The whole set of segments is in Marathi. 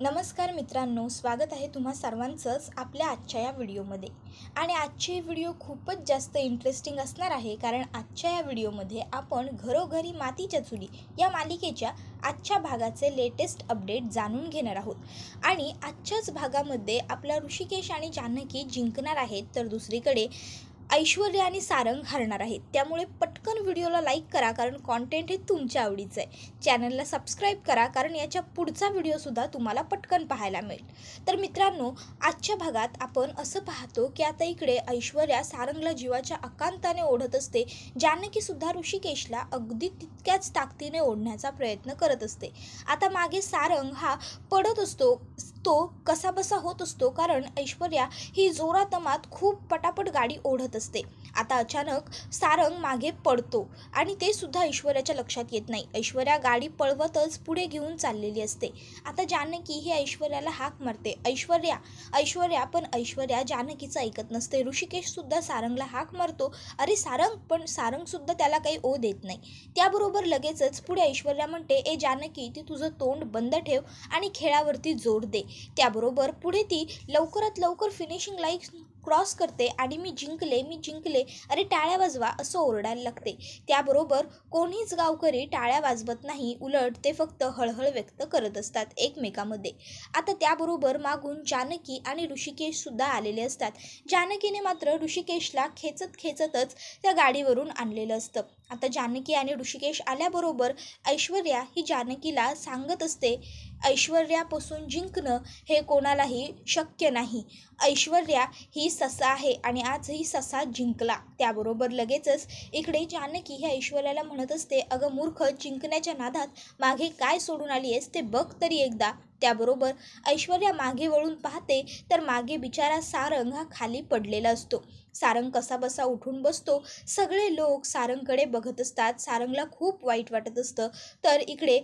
नमस्कार मित्रांनो, स्वागत आहे तुम्हा सर्वांचंच आपल्या आजच्या या व्हिडिओमध्ये. आणि आजची व्हिडिओ खूपच जास्त इंटरेस्टिंग असणार आहे, कारण आजच्या या व्हिडिओमध्ये आपण घरोघरी मातीच्या चुली या मालिकेच्या आजच्या भागाचे लेटेस्ट अपडेट जाणून घेणार आहोत. आणि आजच्याच भागामध्ये आपला ऋषिकेश आणि जानकी जिंकणार आहेत, तर दुसरीकडे ऐश्वर्या आणि सारंग हरणार आहेत. त्यामुळे पटकन व्हिडिओला लाईक करा, कारण कॉन्टेंट हे तुमच्या आवडीचं आहे. चॅनलला सबस्क्राईब करा, कारण याच्या पुढचा व्हिडिओसुद्धा तुम्हाला पटकन पाहायला मिळेल. तर मित्रांनो, आजच्या भागात आपण असं पाहतो की आता इकडे ऐश्वर्या सारंगला जीवाच्या आकांताने ओढत असते. जानकीसुद्धा ऋषिकेशला अगदी तितक्याच ताकदीने ओढण्याचा प्रयत्न करत असते. आता मागे सारंग हा पडत असतो, तो कसाबसा होत असतो, कारण ऐश्वर्या ही जोरातमात खूप पटापट गाडी ओढत असते. आता अचानक सारंग मागे पडतो आणि ते सुद्धा ऐश्वर्याच्या लक्षात येत नाही. ऐश्वर्या गाडी पळवतच पुढे घेऊन चाललेली असते. आता जानकी ही ऐश्वर्याला हाक मारते, ऐश्वर्या ऐश्वर्या, पण ऐश्वर्या जानकीचं ऐकत नसते. ऋषिकेश सुद्धा सारंगला हाक मारतो, अरे सारंग, पण सारंग सुद्धा त्याला काही ओ देत नाही. त्याबरोबर लगेचच पुढे ऐश्वर्या म्हणते, ए जानकी, ती तुझं तोंड बंद ठेव आणि खेळावरती जोर दे. त्याबरोबर पुढे ती लवकरात लवकर फिनिशिंग लाईन क्रॉस करते आणि मी जिंकले, अरे टाळ्या वाजवा असं ओरडायला लागते. त्याबरोबर कोणीच गावकरी टाळ्या वाजवत नाही, उलट ते फक्त हळहळ व्यक्त करत असतात एकमेकामध्ये. आता त्याबरोबर मागून जानकी आणि ऋषिकेश सुद्धा आलेले असतात. जानकीने मात्र ऋषिकेशला खेचतच त्या गाडीवरून आणलेलं असतं. आता जानकी आणि ऋषिकेश आल्याबरोबर ऐश्वर्या ही जानकीला सांगत असते, ऐश्वर्यापासून जिंकणं हे कोणालाही शक्य नाही. ऐश्वर्या ही ससा आहे आणि आजही ससा जिंकला. त्याबरोबर लगेचच इकडे जानकी ही ऐश्वर्याला म्हणत असते, अगं मूर्ख, जिंकण्याच्या नादात मागे काय सोडून आली आहेस ते बघ तरी एकदा. त्याबरोबर ऐश्वर्या मागे वळून पाहते, तर मागे बिचारा सारंग हा खाली पडलेला असतो. सारंग कसाबसा उठून बसतो. सगळे लोक सारंगकडे बघत असतात. सारंगला खूप वाईट वाटत असतं. तर इकडे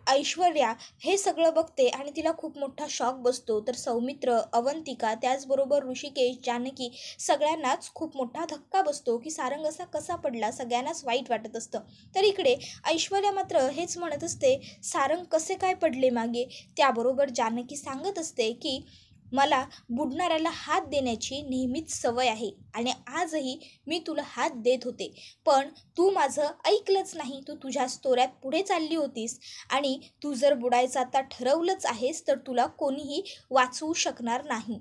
ऐश्वर्या हे सगळं बघते आणि तिला खूप मोठा शॉक बसतो. तर सौमित्र, अवंतिका, त्याचबरोबर ऋषिकेश, जानकी सगळ्यांनाच खूप मोठा धक्का बसतो की सारंग असा कसा पडला. सगळ्यांनाच वाईट वाटत असतं. तर इकडे ऐश्वर्या मात्र हेच म्हणत असते, सारंग कसे काय पडले मागे. त्याबरोबर जानकी सांगत असते की मला बुडणाऱ्याला हात देण्याची नेहमीच सवय आहे आणि आजही मी तुला हात देत होते, पण तू माझं ऐकलंच नाही. तू तुझ्याच तोऱ्यात पुढे चालली होतीस आणि तू जर बुडायचं आता ठरवलंच आहेस तर तुला कोणीही वाचवू शकणार नाही.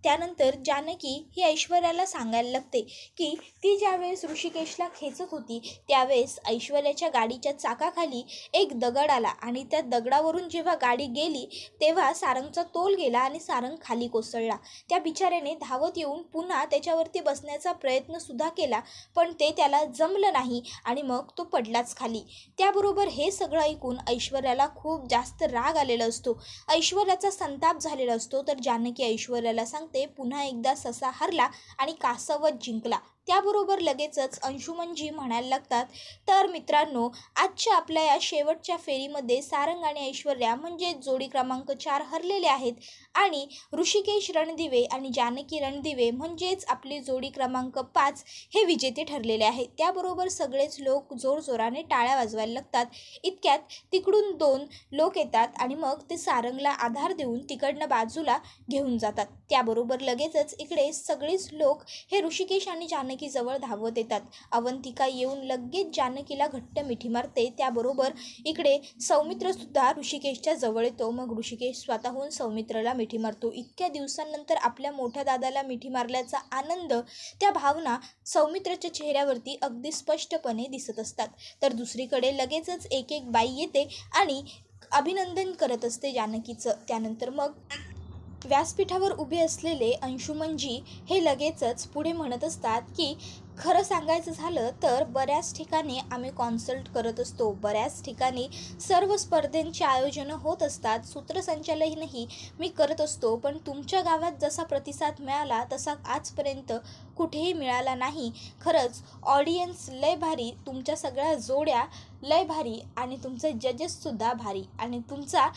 त्यानंतर जानकी ही ऐश्वर्याला सांगायला लागते की ती ज्यावेळेस ऋषिकेशला खेचत होती त्यावेळेस ऐश्वर्याच्या गाडीच्या चाकाखाली एक दगड आला आणि त्या दगडावरून जेव्हा गाडी गेली तेव्हा सारंगचा तोल गेला आणि सारंग खाली कोसळला. त्या बिचाऱ्याने धावत येऊन पुन्हा त्याच्यावरती बसण्याचा प्रयत्नसुद्धा केला, पण ते त्याला जमलं नाही आणि मग तो पडलाच खाली. त्याबरोबर हे सगळं ऐकून ऐश्वर्याला खूप जास्त राग आलेला असतो. ऐश्वर्याचा संताप झालेला असतो. तर जानकी ऐश्वर्याला सांगते, पुन्हा एकदा ससा हरला आणि कासवत जिंकला. त्याबरोबर लगेचच अंशुमनजी म्हणायला लागतात, तर मित्रांनो, आजच्या आपल्या या शेवटच्या फेरीमध्ये सारंग आणि ऐश्वर्या म्हणजे जोडी क्रमांक 4 हरलेले आहेत आणि ऋषिकेश रणदिवे आणि जानकी रणदिवे म्हणजेच आपली जोडी क्रमांक 5 हे विजेते ठरलेले आहेत. त्याबरोबर सगळेच लोक जोरजोराने टाळ्या वाजवायला लागतात. इतक्यात तिकडून 2 लोक येतात आणि मग ते सारंगला आधार देऊन तिकडनं बाजूला घेऊन जातात. त्याबरोबर लगेचच इकडे सगळेच लोक हे ऋषिकेश आणि जानकी जवळ धावत येतात. अवंतिका येऊन लगेच जानकीला घट्ट मिठी मारते. त्याबरोबर इकडे सौमित्र सुद्धा ऋषिकेशच्या जवळ येतो. मग ऋषिकेश स्वतःहून सौमित्रला मिठी मारतो. इतक्या दिवसांनंतर आपल्या मोठ्या दादाला मिठी मारल्याचा आनंद, त्या भावना सौमित्रच्या चेहऱ्यावरती अगदी स्पष्टपणे दिसत असतात. तर दुसरीकडे लगेचच एक बाई येते आणि अभिनंदन करत असते जानकीचं. त्यानंतर मग व्यासपीठावर उभे असलेले अंशुमनजी हे लगेचच पुढे म्हणत असतात की खरं सांगायचं झालं तर बऱ्याच ठिकाणी आम्ही कॉन्सल्ट करत असतो, बऱ्याच ठिकाणी सर्व स्पर्धेंची आयोजनं होत असतात, सूत्रसंचालनही मी करत असतो, पण तुमच्या गावात जसा प्रतिसाद मिळाला तसा आजपर्यंत कुठेही मिळाला नाही. खरंच ऑडियन्स लय भारी, तुमच्या सगळ्या जोड्या लय भारी आणि तुमचे जजेससुद्धा भारी आणि तुमचा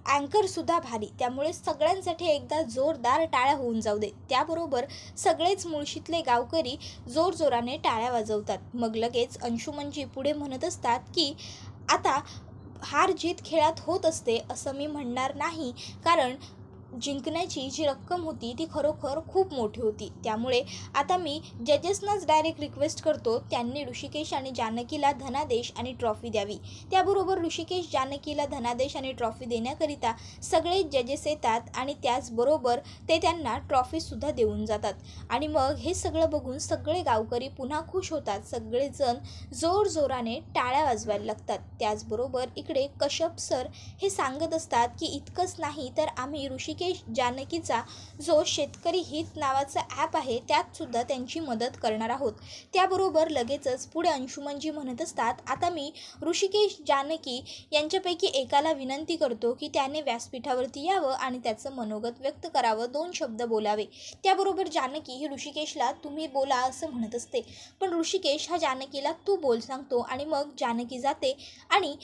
अँकरसुद्धा भारी. त्यामुळे सगळ्यांसाठी एकदा जोरदार टाळ्या होऊन जाऊ दे. त्याबरोबर सगळेच मुळशीतले गावकरी जोरजोराने टाळ्या वाजवतात. मग लगेच अंशुमनजी पुढे म्हणत असतात की आता हार जीत खेळात होत असते असं मी म्हणणार नाही, कारण जिंकण्याची जी रक्कम होती ती खरोखर खूप मोठी होती. त्यामुळे आता मी जजेसनाच डायरेक्ट रिक्वेस्ट करतो, त्यांनी ऋषिकेश आणि जानकीला धनादेश आणि ट्रॉफी द्यावी. त्याबरोबर ऋषिकेश जानकीला धनादेश आणि ट्रॉफी देण्याकरिता सगळे जजेस येतात आणि त्याचबरोबर ते त्यांना ट्रॉफीसुद्धा देऊन जातात. आणि मग हे सगळं बघून सगळे गावकरी पुन्हा खुश होतात. सगळेजण जोरजोराने टाळ्या वाजवायला लागतात. त्याचबरोबर इकडे कश्यप सर हे सांगत असतात की इतकंच नाही तर आम्ही ऋषिकेश जानकीचा जो शेतकरी हित नावाचा ॲप आहे त्यात सुद्धा त्यांची मदत करणार आहोत. त्याबरोबर लगेचच पुढे अंशुमनजी म्हणत असतात, आता मी ऋषिकेश जानकी यांच्यापैकी एकाला विनंती करतो की त्याने व्यासपीठावरती यावं आणि त्याचं मनोगत व्यक्त करावं, 2 शब्द बोलावे. त्याबरोबर जानकी ही ऋषिकेशला तुम्ही बोला असं म्हणत असते, पण ऋषिकेश हा जानकीला तू बोल सांगतो आणि मग जानकी जाते आणि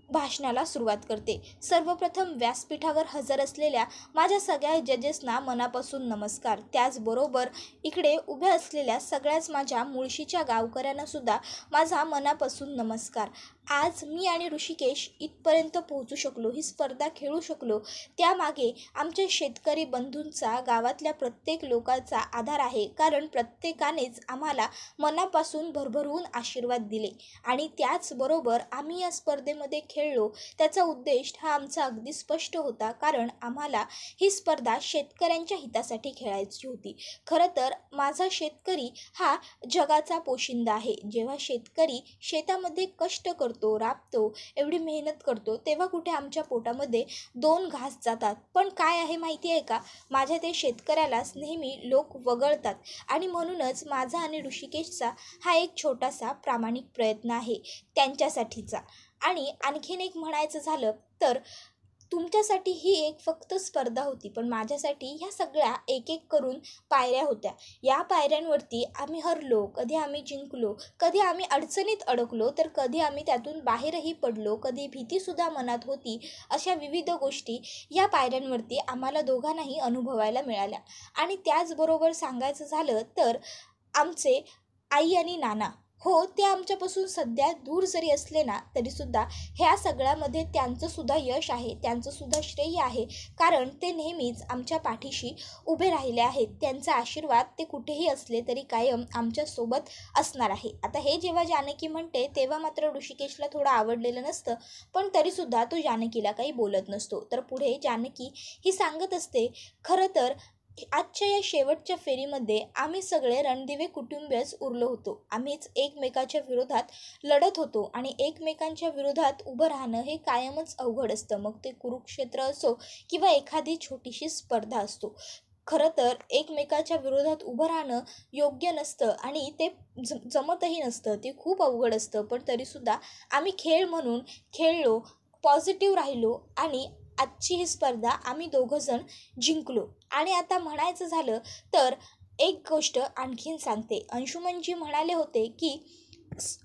भाषणाला सुरुवात करते. सर्वप्रथम व्यासपीठावर हजर असलेल्या माझ्या सगळ्या जजेसना मनापासून नमस्कार. त्याचबरोबर इकडे उभ्या असलेल्या सगळ्याच माझ्या मुळशीच्या गावकऱ्यांनासुद्धा माझा मनापासून नमस्कार. आज मी आणि ऋषिकेश इथपर्यंत पोहोचू शकलो, ही स्पर्धा खेळू शकलो, त्यामागे आमच्या शेतकरी बंधूंचा, गावातल्या प्रत्येक लोकांचा आधार आहे. कारण प्रत्येकानेच आम्हाला मनापासून भरभरून आशीर्वाद दिले आणि त्याचबरोबर आम्ही या स्पर्धेमध्ये खेळलो त्याचा उद्देश हा आमचा अगदी स्पष्ट होता, कारण आम्हाला ही स्पर्धा शेतकऱ्यांच्या हितासाठी खेळायची होती. खरं तर माझा शेतकरी हा जगाचा पोशिंदा आहे. जेव्हा शेतकरी शेतामध्ये कष्ट करतो, राबतो, एवढी मेहनत करतो, तेव्हा कुठे आमच्या पोटामध्ये 2 घास जातात. पण काय आहे माहिती आहे का, माझ्या ते शेतकऱ्यालाच नेहमी लोक वगळतात आणि म्हणूनच माझा आणि ऋषिकेशचा हा एक छोटासा प्रामाणिक प्रयत्न आहे त्यांच्यासाठीचा. आणि आणखीन एक म्हणायचं झालं तर तुमच्यासाठी ही एक फक्त स्पर्धा होती, पण माझ्यासाठी ह्या सगळ्या एक एक करून पायऱ्या होत्या. या पायऱ्यांवरती आम्ही हरलो, कधी आम्ही जिंकलो, कधी आम्ही अडचणीत अडकलो, तर कधी आम्ही त्यातून बाहेरही पडलो, कधी भीतीसुद्धा मनात होती. अशा विविध गोष्टी या पायऱ्यांवरती आम्हाला दोघांनाही अनुभवायला मिळाल्या. आणि त्याचबरोबर सांगायचं झालं तर आमचे आई आणि नाना, हो, ते आमच्यापासून सध्या दूर जरी असले ना तरीसुद्धा ह्या सगळ्यामध्ये त्यांचंसुद्धा यश आहे, त्यांचंसुद्धा श्रेय आहे, कारण ते नेहमीच आमच्या पाठीशी उभे राहिले आहेत. त्यांचा आशीर्वाद ते कुठेही असले तरी कायम आमच्यासोबत असणार आहे. आता हे जेव्हा जानकी म्हणते तेव्हा मात्र ऋषिकेशला थोडं आवडलेलं नसतं, पण तरीसुद्धा तो जानकीला काही बोलत नसतो. तर पुढे जानकी ही सांगत असते, खरं तर आजच्या या शेवटच्या फेरीमध्ये आम्ही सगळे रणदिवे कुटुंबीयच उरलो होतो. आम्हीच एकमेकाच्या विरोधात लढत होतो आणि एकमेकांच्या विरोधात उभं राहणं हे कायमच अवघड असतं. मग ते कुरुक्षेत्र असो किंवा एखादी छोटीशी स्पर्धा असतो. खरं तर एकमेकाच्या विरोधात उभं राहणं योग्य नसतं आणि ते जमतही नसतं, ते खूप अवघड असतं. पण तरीसुद्धा आम्ही खेळ म्हणून खेळलो, पॉझिटिव्ह राहिलो आणि आजची ही स्पर्धा आम्ही दोघंजण जिंकलो. आणि आता म्हणायचं झालं तर एक गोष्ट आणखीन सांगते. अंशुमनजी म्हणाले होते की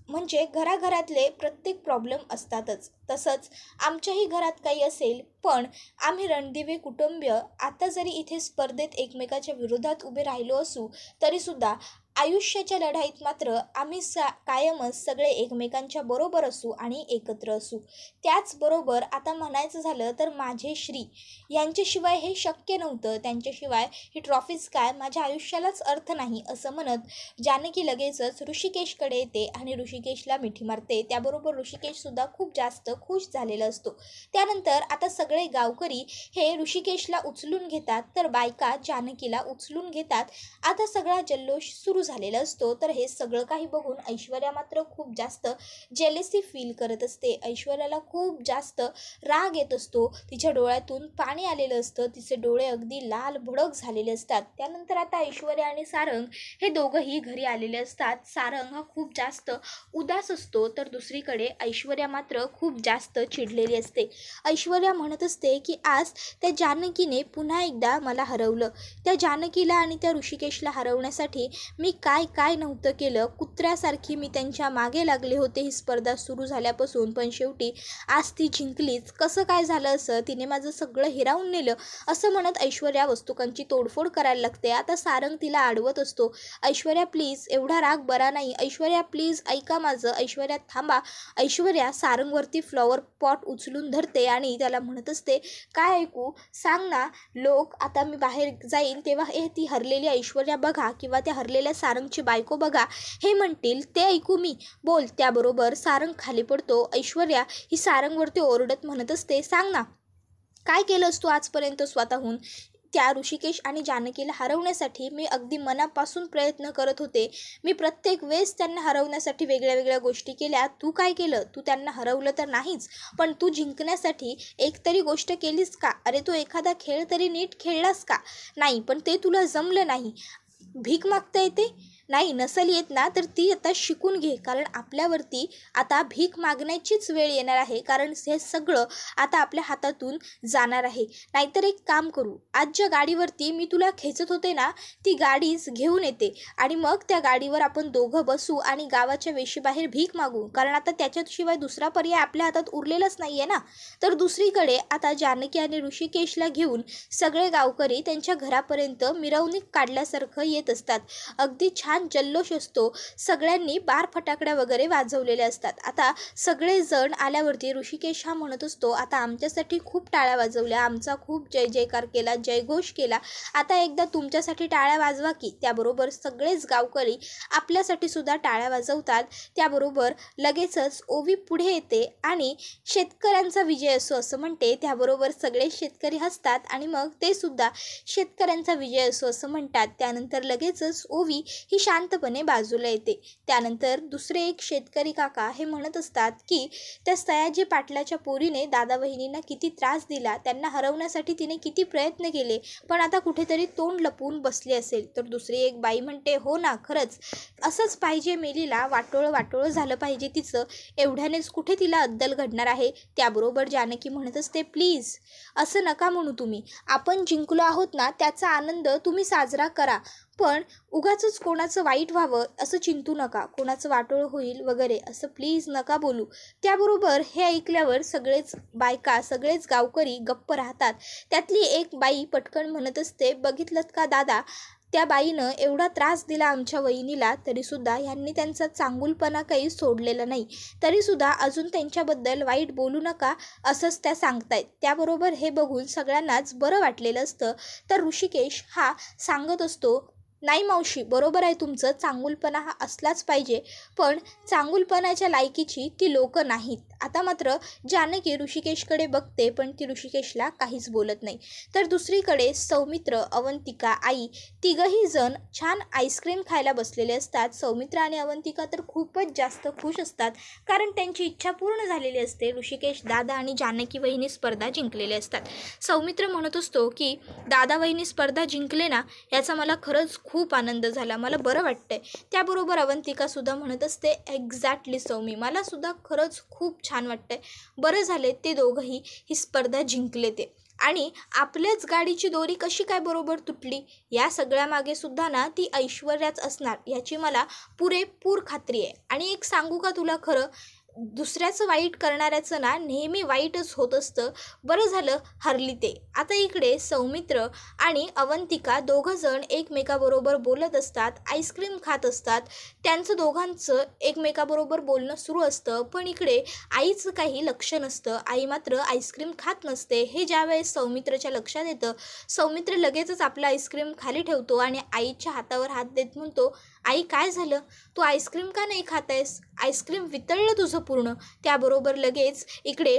म्हणजे घराघरातले प्रत्येक प्रॉब्लेम असतातच, तसंच आमच्याही घरात काही असेल, पण आम्ही रणदिवे कुटुंबीय आता जरी इथे स्पर्धेत एकमेकाच्या विरोधात उभे राहिलो असू तरीसुद्धा आयुष्याच्या लढाईत मात्र आम्ही कायमच सगळे एकमेकांच्या बरोबर असू आणि एकत्र असू. त्याचबरोबर आता म्हणायचं झालं तर माझे श्री यांच्याशिवाय हे शक्य नव्हतं, त्यांच्याशिवाय ही ट्रॉफीज काय, माझ्या आयुष्यालाच अर्थ नाही, असं म्हणत जानकी लगेचच ऋषिकेशकडे येते आणि ऋषिकेशला मिठी मारते. त्याबरोबर ऋषिकेशसुद्धा खूप जास्त खुश झालेला असतो. त्यानंतर आता सगळे गावकरी हे ऋषिकेशला उचलून घेतात, तर बायका जानकीला उचलून घेतात. आता सगळा जल्लोष सुरू झालेला असतो. तर हे सगळं काही बघून ऐश्वर्या मात्र खूप जास्त जेलसी फील करत असते. ऐश्वर्याला खूप जास्त राग येत असतो, तिच्या डोळ्यातून पाणी आलेलं असतं, तिचे डोळे अगदी लाल भडक झालेले असतात. त्यानंतर आता ऐश्वर्या आणि सारंग हे दोघंही घरी आलेले असतात. सारंग हा खूप जास्त उदास असतो, तर दुसरीकडे ऐश्वर्या मात्र खूप जास्त चिडलेली असते. ऐश्वर्या म्हणत असते की आज त्या जानकीने पुन्हा एकदा मला हरवलं. त्या जानकीला आणि त्या ऋषिकेशला हरवण्यासाठी मी काय काय नव्हतं केलं, कुत्र्यासारखी मी त्यांच्या मागे लागले होते ही स्पर्धा सुरू झाल्यापासून, पण शेवटी आज ती जिंकलीच. कसं काय झालं असं, तिने माझं सगळं हिरावून नेलं, असं म्हणत ऐश्वर्या वस्तुकांची तोडफोड करायला लागते. आता सारंग तिला अडवत असतो, ऐश्वर्या प्लीज, एवढा राग बरा नाही, ऐश्वर्या प्लीज ऐका माझं, ऐश्वर्या थांबा. ऐश्वर्या सारंगवरती फ्लॉवर पॉट उचलून धरते आणि त्याला म्हणत असते, काय ऐकू सांग ना, लोक आता मी बाहेर जाईन तेव्हा ती हरलेली ऐश्वर्या बघा किंवा त्या हरलेल्या सारंगची बायको बघा हे म्हणतील, ते ऐकू मी, बोल. त्याबरोबर सारंग खाली पडतो. ऐश्वर्या ही सारंगवरती ओरडत म्हणत असते, सांग ना काय केलंस तू आजपर्यंत स्वतःहून. त्या ऋषिकेश आणि जानकीला हरवण्यासाठी मी अगदी मनापासून प्रयत्न करत होते. मी प्रत्येक वेळेस त्यांना हरवण्यासाठी वेगळ्या वेगळ्या गोष्टी केल्या. तू काय केलं, तू त्यांना हरवलं तर नाहीच, पण तू जिंकण्यासाठी एकतरी गोष्ट केलीस का. अरे तू एखादा खेळ तरी नीट खेळलास का. नाही, पण ते तुला जमलं नाही. भीक मागता येते नाही, नसेल येत ना तर ती आता शिकून घे, कारण आपल्यावरती आता भीक मागण्याचीच वेळ येणार आहे, कारण हे सगळं आता आपल्या हातातून जाणार आहे. नाहीतर एक काम करू, आज ज्या गाडीवरती मी तुला खेचत होते ना ती गाडीच घेऊन येते आणि मग त्या गाडीवर आपण दोघं बसू आणि गावाच्या वेशीबाहेर भीक मागू, कारण आता त्याच्याशिवाय दुसरा पर्याय आपल्या हातात उरलेलाच नाही आहे ना. तर दुसरीकडे आता जानकी आणि ऋषिकेशला घेऊन सगळे गावकरी त्यांच्या घरापर्यंत मिरवणूक काढल्यासारखं येत असतात. अगदी छान जल्लोष असतो, सगळ्यांनी बार फटाकड्या वगैरे वाजवलेल्या असतात. आता सगळेजण आल्यावरती ऋषिकेश हा म्हणत असतो, आता आमच्यासाठी खूप टाळ्या वाजवल्या, आमचा खूप जय जयकार केला, जयघोष केला, आता एकदा तुमच्यासाठी टाळ्या वाजवा की. त्याबरोबर सगळेच गावकरी आपल्यासाठी सुद्धा टाळ्या वाजवतात. त्याबरोबर लगेचच ओवी पुढे येते आणि शेतकऱ्यांचा विजय असो असं म्हणते. त्याबरोबर सगळे शेतकरी हसतात आणि मग ते सुद्धा शेतकऱ्यांचा विजय असो असं म्हणतात. त्यानंतर लगेचच ओवी ही शांतपणे बाजूला येते. त्यानंतर दुसरे एक शेतकरी काका हे म्हणत असतात की त्या सयाजी पाटलाच्या पोरीने दादा वहिनींना किती त्रास दिला, त्यांना हरवण्यासाठी तिने किती प्रयत्न केले, पण आता कुठेतरी तोंड लपवून बसली असेल. तर दुसरी एक बाई म्हणते, हो ना, खरंच असंच पाहिजे, मेलीला वाटोळं झालं पाहिजे तिचं, एवढ्यानेच कुठे तिला अद्दल घडणार आहे. त्याबरोबर जानकी म्हणत असते, प्लीज असं नका म्हणू तुम्ही, आपण जिंकलो आहोत ना त्याचा आनंद तुम्ही साजरा करा, पण उगाचच कोणाचं वाईट व्हावं असं चिंतू नका, कोणाचं वाटोळं होईल वगैरे असं प्लीज नका बोलू. त्याबरोबर हे ऐकल्यावर सगळेच बायका सगळेच गावकरी गप्प राहतात. त्यातली एक बाई पटकन म्हणत असते, बघितलंत का दादा, त्या बाईनं एवढा त्रास दिला आमच्या वहिनीला, तरीसुद्धा ह्यांनी त्यांचा चांगुलपणा काही सोडलेला नाही, तरीसुद्धा अजून त्यांच्याबद्दल वाईट बोलू नका असंच त्या सांगतायत. त्याबरोबर हे बघून सगळ्यांनाच बरं वाटलेलं असतं. तर ऋषिकेश हा सांगत असतो, नाही मावशी, बरोबर आहे तुमचं, चांगुलपणा हा असलाच पाहिजे, पण चांगुलपणाच्या लायकीची ती लोकं नाहीत. आता मात्र जानकी ऋषिकेशकडे बघते, पण ती ऋषिकेशला काहीच बोलत नाही. तर दुसरीकडे सौमित्र, अवंतिका, आई तिघही जण छान आईस्क्रीम खायला बसलेले असतात. सौमित्र आणि अवंतिका तर खूपच जास्त खुश असतात, कारण त्यांची इच्छा पूर्ण झालेली असते. ऋषिकेश दादा आणि जानकी वहिनी स्पर्धा जिंकलेले असतात. सौमित्र म्हणत असतो की दादा वहिनी स्पर्धा जिंकले ना, याचा मला खरंच खूप आनंद झाला, मला बरं वाटतंय. त्याबरोबर अवंतिका सुद्धा म्हणत असते, एक्झॅक्टली सौमी, मला सुद्धा खरंच खूप छान वाटतंय, बरं झाले ते दोघंही ही स्पर्धा जिंकले ते. आणि आपल्याच गाडीची दोरी कशी काय बरोबर तुटली, या सगळ्यामागे सुद्धा ना ती ऐश्वर्याच असणार याची मला पुरेपूर खात्री आहे. आणि एक सांगू का तुला खरं, दुसऱ्याचं वाईट करणाऱ्याचं ना नेहमी वाईटच होत असतं. बरं झालं हरली ते. आता इकडे सौमित्र आणि अवंतिका दोघं जण एकमेकाबरोबर बोलत असतात, आईस्क्रीम खात असतात. त्यांचं दोघांचं एकमेकाबरोबर बोलणं सुरू असतं, पण इकडे आईचं काही लक्ष नसतं. आई मात्र आईस्क्रीम खात नसते. हे ज्यावेळेस सौमित्रच्या लक्षात येतं, सौमित्र लगेचच आपला आईस्क्रीम खाली ठेवतो आणि आईच्या हातावर हात देत म्हणतो, आई काय झालं, तू आईस्क्रीम का नाही खात आहेस, आईस्क्रीम वितळलं तुझं पूर्ण. त्याबरोबर लगेच इकडे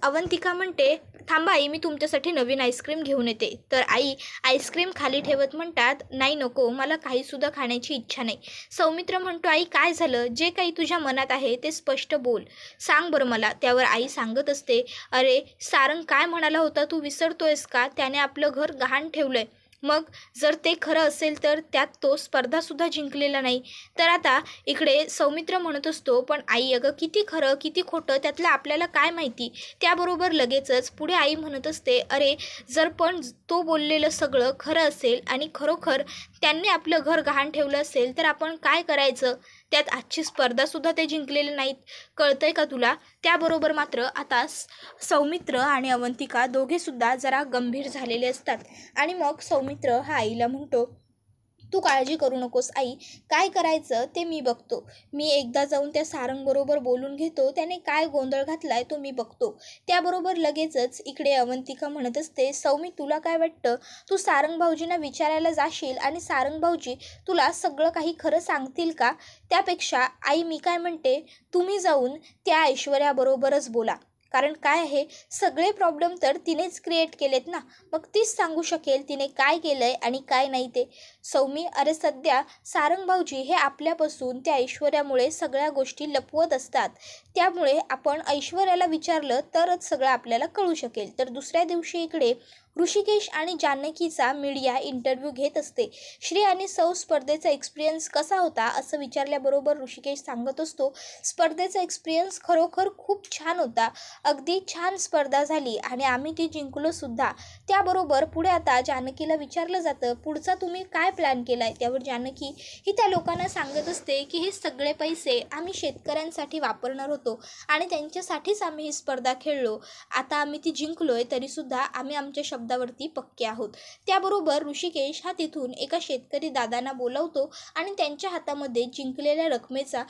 अवंतिका म्हणते, थांबा आई, मी तुमच्यासाठी नवीन आईस्क्रीम घेऊन येते. तर आई आईस्क्रीम खाली ठेवत म्हणतात, नाही नको, मला काहीसुद्धा खाण्याची इच्छा नाही. सौमित्र म्हणतो, आई काय झालं, जे काही तुझ्या मनात आहे ते स्पष्ट बोल, सांग बरं मला. त्यावर आई सांगत असते, अरे सारंग काय म्हणाला होता तू विसरतोयस का, त्याने आपलं घर गहाण ठेवलंय, मग जर ते खरं असेल तर त्यात तो स्पर्धासुद्धा जिंकलेला नाही. तर आता इकडे सौमित्र म्हणत असतो, पण आई अगं किती खरं किती खोटं त्यातलं आपल्याला काय माहिती. त्याबरोबर लगेचच पुढे आई म्हणत असते, अरे जर पण तो बोललेलं सगळं खरं असेल आणि खरोखर त्यांनी आपलं घर गहाण ठेवलं असेल तर आपण काय करायचं. त्यात आजची स्पर्धासुद्धा ते जिंकलेले नाहीत, कळतंय का तुला. त्याबरोबर मात्र आता सौमित्र आणि अवंतिका दोघेसुद्धा जरा गंभीर झालेले असतात. आणि मग सौमित्र हा आईला म्हणतो, तू काळजी करू नकोस आई, काय करायचं ते मी बघतो. मी एकदा जाऊन त्या सारंगबरोबर बोलून घेतो, त्याने काय गोंधळ घातलाय तो मी बघतो. त्याबरोबर लगेचच इकडे अवंतिका म्हणत असते, सौमी तुला काय वाटतं, तू सारंग भाऊजींना विचारायला जाशील आणि सारंग भाऊजी तुला सगळं काही खरं सांगतील का. त्यापेक्षा आई मी काय म्हणते, तुम्ही जाऊन त्या ऐश्वर्याबरोबरच बोला. कारण काय आहे, सगळे प्रॉब्लेम तर तिनेच क्रिएट केलेत ना, मग तीच सांगू शकेल तिने काय केलंय आणि काय नाही ते. सौमी अरे सध्या सारंग भाऊजी हे आपल्यापासून त्या ऐश्वर्यामुळे सगळ्या गोष्टी लपवत असतात. त्यामुळे आपण ऐश्वर्याला विचारलं तरच सगळं आपल्याला कळू शकेल. तर दुसऱ्या दिवशी इकडे ऋषिकेश आणि जानकीचा मीडिया इंटरव्ह्यू घेत असते. श्री आणि सौ स्पर्धेचा एक्सपिरियन्स कसा होता असं विचारल्याबरोबर ऋषिकेश सांगत असतो, स्पर्धेचा एक्सपिरियन्स खरोखर खूप छान होता. अगदी छान स्पर्धा झाली आणि आम्ही ती जिंकलो सुद्धा. त्याबरोबर पुढे आता जानकीला विचारलं जातं, पुढचा तुम्ही काय प्लॅन केला आहे. त्यावर जानकी ही त्या लोकांना सांगत असते की हे सगळे पैसे आम्ही शेतकऱ्यांसाठी वापरणार होतो आणि त्यांच्यासाठीच आम्ही ही स्पर्धा खेळलो. आता आम्ही ती जिंकलोय तरीसुद्धा आम्ही आमच्या शब्दावरती पक्के आहोत. त्याबरोबर ऋषिकेश हा तिथून एका शेतकरी दादांना बोलावतो आणि त्यांच्या हातामध्ये जिंकलेल्या रकमेचा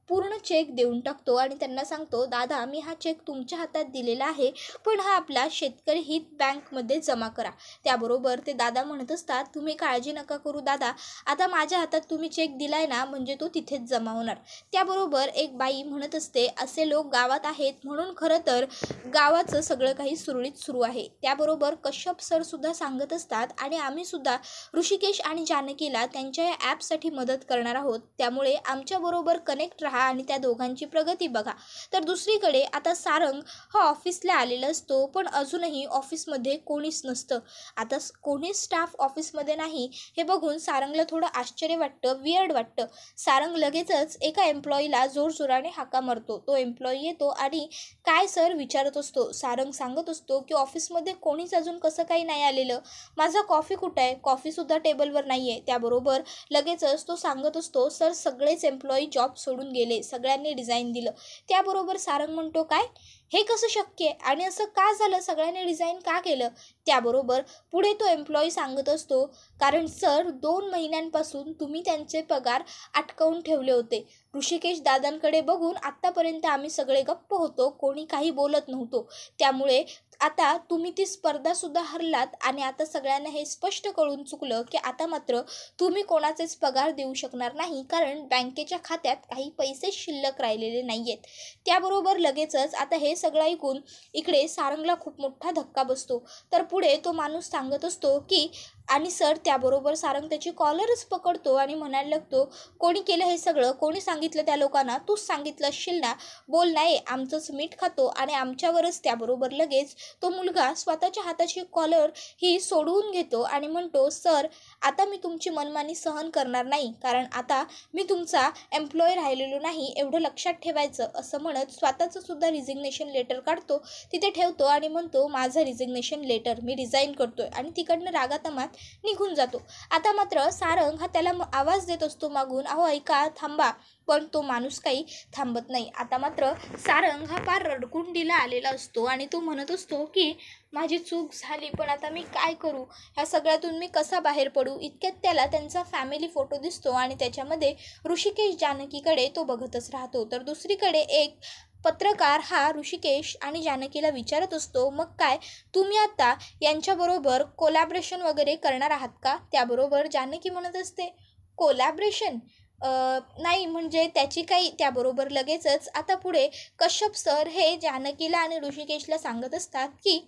पूर्ण चेक देऊन टाकतो आणि त्यांना सांगतो, दादा मी हा चेक तुमच्या हातात दिलेला आहे, पण हा आपला शेतकरी हित बँकमध्ये जमा करा. त्याबरोबर ते दादा म्हणत असतात, तुम्ही काळजी नका करू दादा, आता माझ्या हातात तुम्ही चेक दिलाय ना म्हणजे तो तिथेच जमा होणार. त्याबरोबर एक बाई म्हणत असते, असे लोक गावात आहेत म्हणून खरं तर गावाचं सगळं काही सुरळीत सुरू आहे. त्याबरोबर कश्यप सर सुद्धा सांगत असतात, आणि आम्ही सुद्धा ऋषिकेश आणि जानकीला त्यांच्या या ॲपसाठी मदत करणार आहोत, त्यामुळे आमच्याबरोबर कनेक्ट राहा आणि त्या दोघांची प्रगती बघा. तर दुसरीकडे आता सारंग हा ऑफिसला आलेला असतो, पण अजूनही ऑफिसमध्ये कोणीच नसतं. आता कोणीच स्टाफ ऑफिसमध्ये नाही हे बघून सारंगला थोडं आश्चर्य वाटतं, वियर्ड वाटतं. सारंग लगेचच एका एम्प्लॉईला जोरजोराने हाका मारतो. तो एम्प्लॉई येतो आणि काय सर विचारत असतो. सारंग सांगत असतो की ऑफिसमध्ये कोणीच अजून कसं काही नाही आलेलं, माझा कॉफी कुठं आहे, कॉफीसुद्धा टेबलवर नाही आहे. त्याबरोबर लगेचच तो सांगत असतो, सर सगळेच एम्प्लॉई जॉब सोडून गेले, सगळ्यांनी डिझाईन दिलं. त्याबरोबर सारंग म्हणतो, काय हे कसं शक्य आहे आणि असं का झालं, सगळ्यांनी डिझाईन का केलं. त्याबरोबर पुढे तो एम्प्लॉई सांगत असतो, कारण सर 2 महिन्यांपासून तुम्ही त्यांचे पगार अटकवून ठेवले होते. ऋषिकेश दादांकडे बघून आत्तापर्यंत आम्ही सगळे गप्प होतो, कोणी काही बोलत नव्हतो. त्यामुळे आता तुम्ही ती स्पर्धासुद्धा हरलात आणि आता सगळ्यांना हे स्पष्ट कळून चुकलं की आता मात्र तुम्ही कोणाचेच पगार देऊ शकणार नाही, कारण बँकेच्या खात्यात काही पैसे शिल्लक राहिलेले नाही आहेत. त्याबरोबर लगेचच आता हे सगळं ऐकून इकडे सारंगला खूप मोठा धक्का बसतो. तर पुढे तो माणूस सांगत असतो की आणि सर त्याबरोबर सारंग त्याची कॉलरच पकडतो आणि म्हणायला लागतो, कोणी केलं हे सगळं, कोणी सांगितलं त्या लोकांना, तूच सांगितलं असशील ना, बोल. नाही आमचंच मीठ खातो आणि आमच्यावरच. त्याबरोबर लगेच तो मुलगा स्वतःच्या हाताची कॉलर ही सोडवून घेतो आणि म्हणतो, सर आता मी तुमची मनमानी सहन करणार नाही, कारण आता मी तुमचा एम्प्लॉय राहिलेलो नाही, एवढं लक्षात ठेवायचं. असं म्हणत स्वतःचं सुद्धा रिझिग्नेशन लेटर काढतो, तिथे ठेवतो आणि म्हणतो, माझं रिझिग्नेशन लेटर मी रिझाईन करतोय, आणि तिकडनं रागातमात निघून जातो. आता मात्र सारंग हा त्याला आवाज देत असतो मागून, अहो ऐका थांबा, पण तो माणूस काही थांबत नाही. आता मात्र सारंग हा फार रडकुंडीला आलेला असतो आणि तो म्हणत असतो की माझी चूक झाली, पण आता मी काय करू, ह्या सगळ्यातून मी कसा बाहेर पडू. इतक्यात त्याला त्यांचा फॅमिली फोटो दिसतो आणि त्याच्यामध्ये ऋषिकेश जानकीकडे तो बघतच राहतो. तर दुसरीकडे एक पत्रकार हा ऋषिकेश आणि जानकीला विचारत असतो, मग काय तुम्ही आता यांच्याबरोबर कोलॅबरेशन वगैरे करणार आहात का. त्याबरोबर जानकी म्हणत असते, कोलॅबरेशन नाही म्हणजे त्याची काही. त्याबरोबर लगेचच आता पुढे कश्यप सर हे जानकीला आणि ऋषिकेशला सांगत असतात की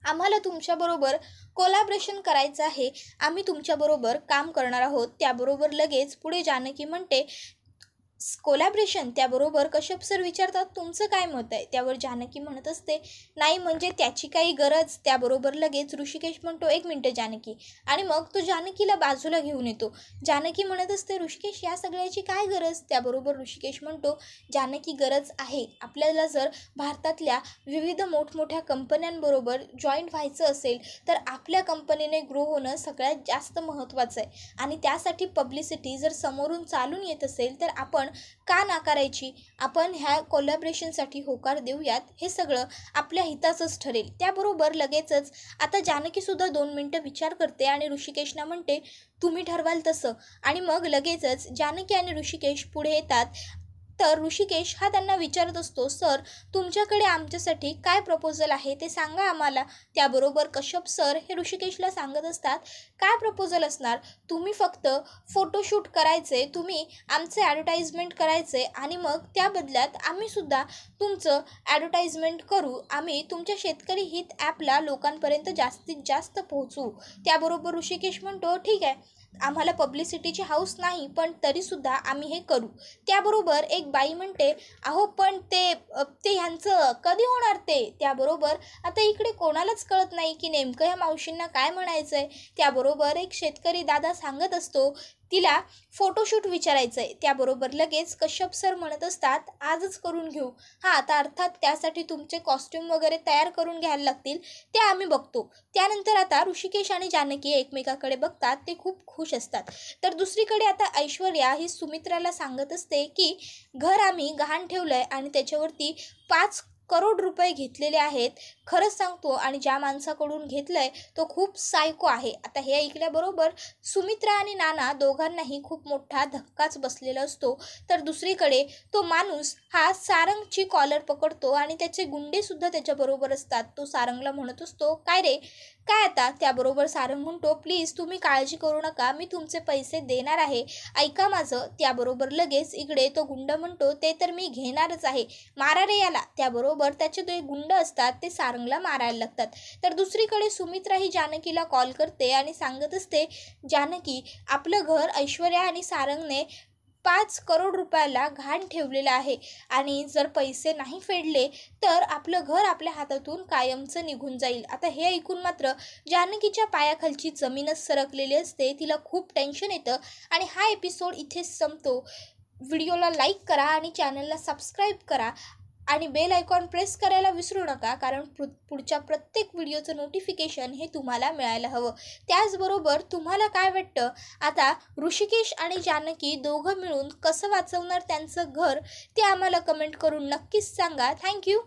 आम्हाला तुमच्याबरोबर कोलॅबरेशन करायचं आहे, आम्ही तुमच्याबरोबर काम करणार आहोत. त्याबरोबर लगेच पुढे जानकी म्हणते, कोलॅबरेशन त्याबरोबर कश्यप सर विचारतात तुमचं काय मत आहे. त्यावर जानकी म्हणत असते नाही म्हणजे त्याची काही गरज. त्याबरोबर लगेच ऋषिकेश म्हणतो 1 मिनिट जानकी, आणि मग तो जानकीला बाजूला घेऊन येतो. जानकी म्हणत असते ऋषिकेश या सगळ्याची काय गरज. त्याबरोबर ऋषिकेश म्हणतो जानकी गरज आहे. आपल्याला जर भारतातल्या विविध मोठमोठ्या कंपन्यांबरोबर जॉईंट व्हायचं असेल तर आपल्या कंपनीने ग्रो होणं सगळ्यात जास्त महत्त्वाचं आहे, आणि त्यासाठी पब्लिसिटी जर समोरून चालून येत असेल तर आपण का नाकारायची. आपण ह्या कोलॅबरेशनसाठी होकार देऊयात. हे सगळं आपल्या हिताचंच ठरेल. त्याबरोबर लगेचच आता जानकीसुद्धा 2 मिनटं विचार करते आणि ऋषिकेशना म्हणते तुम्ही ठरवाल तसं. आणि मग लगेचच जानकी आणि ऋषिकेश पुढे येतात. तर ऋषिकेश हा त्यांना विचारत असतो सर तुमच्याकडे आमच्यासाठी काय प्रपोजल आहे ते सांगा आम्हाला. त्याबरोबर कश्यप सर हे ऋषिकेशला सांगत असतात काय प्रपोजल असणार. तुम्ही फक्त फोटोशूट करायचे, तुम्ही आमचे ॲडव्हर्टाइजमेंट करायचे, आणि मग त्या बदल्यात आम्हीसुद्धा तुमचं ॲडव्हर्टाइजमेंट करू. आम्ही तुमच्या शेतकरी हित ॲपला लोकांपर्यंत जास्तीत जास्त पोहोचू. त्याबरोबर ऋषिकेश म्हणतो ठीक आहे, आम्हाला पब्लिसिटीची हाऊस नाही पण तरीसुद्धा आम्ही हे करू. त्याबरोबर एक बाई म्हणते अहो पण ते ह्यांचं कधी होणार ते. त्याबरोबर आता इकडे कोणालाच कळत नाही की नेमकं ह्या मावशींना काय म्हणायचं आहे. त्याबरोबर एक शेतकरी दादा सांगत असतो तिला फोटोशूट विचारायचं आहे. त्याबरोबर लगेच कश्यप सर म्हणत असतात आजच करून घेऊ. हां आता अर्थात त्यासाठी तुमचे कॉस्ट्यूम वगैरे तयार करून घ्यायला लागतील, ते आम्ही बघतो. त्यानंतर आता ऋषिकेश आणि जानकी एकमेकाकडे बघतात, ते खूप खुश असतात. तर दुसरीकडे आता ऐश्वर्या ही सुमित्राला सांगत असते की घर आम्ही गहाण ठेवलं आहे आणि त्याच्यावरती 5 करोड रुपये घेतलेले आहेत. खरंच सांगतो, आणि ज्या माणसाकडून घेतलं आहे तो खूप सायको आहे. आता हे ऐकल्याबरोबर सुमित्रा आणि नाना दोघांनाही खूप मोठा धक्काच बसलेला असतो. तर दुसरीकडे तो माणूस हा सारंगची कॉलर पकडतो आणि त्याचे गुंडेसुद्धा त्याच्याबरोबर असतात. तो सारंगला म्हणत असतो काय रे काय आता. त्याबरोबर सारंग म्हणतो प्लीज तुम्ही काळजी करू नका, मी तुमचे पैसे देणार आहे, ऐका माझं. त्याबरोबर लगेच इकडे तो गुंड म्हणतो ते तर मी घेणारच आहे, मारा रे याला. त्याबरोबर त्याचे जे गुंड असतात ते सारंगला मारायला लागतात. तर दुसरीकडे सुमित्रा ही जानकीला कॉल करते आणि सांगत असते जानकी आपलं घर ऐश्वर्या आणि सारंगने 5 करोड रुपयाला घाण ठेवलेलं आहे, आणि जर पैसे नाही फेडले तर आपलं घर आपल्या हातातून कायमचं निघून जाईल. आता हे ऐकून मात्र जानकीच्या पायाखालची जमीनच सरकलेली असते. तिला खूप टेन्शन येतं आणि हा एपिसोड इथेच संपतो. व्हिडिओला लाईक करा आणि चॅनलला सबस्क्राईब करा आणि बेल आयकॉन प्रेस करायला विसरू नका, कारण पुढच्या प्रत्येक व्हिडिओचं नोटिफिकेशन हे तुम्हाला मिळायला हवं. त्याचबरोबर तुम्हाला काय वाटतं आता ऋषिकेश आणि जानकी दोघं मिळून कसं वाचवणार त्यांचं घर, ते आम्हाला कमेंट करून नक्कीच सांगा. थँक्यू.